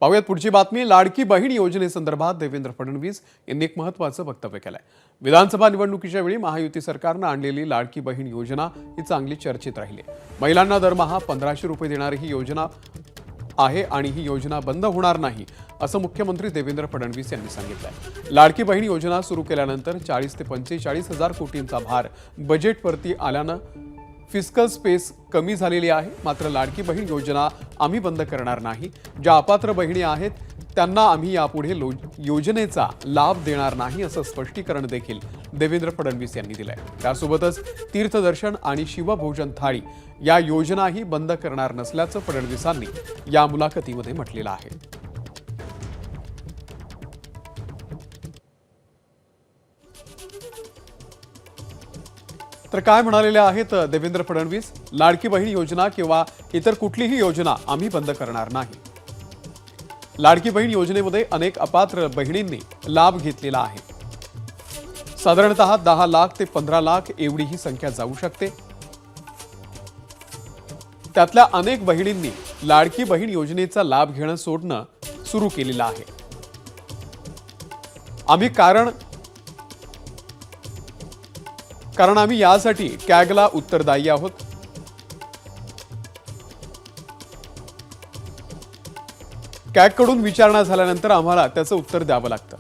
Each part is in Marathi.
पाहूयात पुढची बातमी। लाडकी बहीण योजनेसंदर्भात देवेंद्र फडणवीस यांनी एक महत्त्वाचं वक्तव्य केलंय। विधानसभा निवडणुकीच्या वेळी महायुती सरकारने आणलेली लाडकी बहीण योजना ही चांगली चर्चेत राहिली। महिलांना दरमहा 1500 रुपये देणारी ही योजना आहे आणि ही योजना बंद होणार नाही असं मुख्यमंत्री देवेंद्र फडणवीस यांनी सांगितलंय। लाडकी बहीण योजना सुरू केल्यानंतर 40 ते 45 हजार कोटींचा भार बजेटवरती आल्यानं फिस्कल स्पेस कमी झालेली आहे। मात्र लाडकी बहीण योजना आम्ही बंद करणार नाही। ज्या अपात्र बहिणी आहेत त्यांना आम्ही यापुढे योजनेचा लाभ देणार नाही असं स्पष्टीकरण देखील देवेंद्र फडणवीस यांनी दिलंय। त्यासोबतच तीर्थदर्शन आणि शिवभोजन थाळी या योजनाही बंद करणार नसल्याचं फडणवीसांनी या मुलाखतीमध्ये म्हटलेलं आहे। तर काय म्हणालेले आहेत देवेंद्र फडणवीस? लाडकी बहीण योजना किंवा इतर कुठलीही योजना आम्ही बंद करणार नाही। लाडकी बहीण योजनेमध्ये अनेक अपात्र बहिणींनी लाभ घेतलेला आहे। साधारणतः 10 लाख ते 15 लाख एवढी ही संख्या जाऊ शकते। त्यातल्या अनेक बहिणींनी लाडकी बहीण योजनेचा लाभ घेणं सोडणं सुरू केलेलं आहे। कारण आम्ही यासाठी कॅगला उत्तरदायी आहोत। कॅगकडून विचारणा झाल्यानंतर आम्हाला त्याचं उत्तर द्यावं लागतं।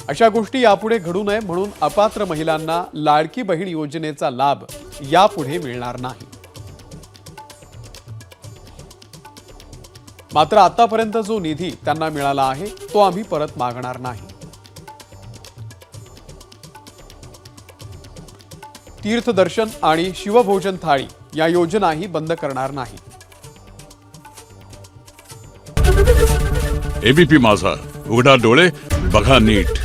अशा गोष्टी यापुढे घडू नये म्हणून अपात्र महिलांना लाडकी बहीण योजनेचा लाभ यापुढे मिळणार नाही। मात्र आतापर्यंत जो निधी त्यांना मिळाला आहे तो आम्ही परत मागणार नाही। तीर्थदर्शन आणि शिवभोजन थाळी या योजनाही बंद करणार नाही। एबीपी माझा, उघडा डोळे बघा नीट।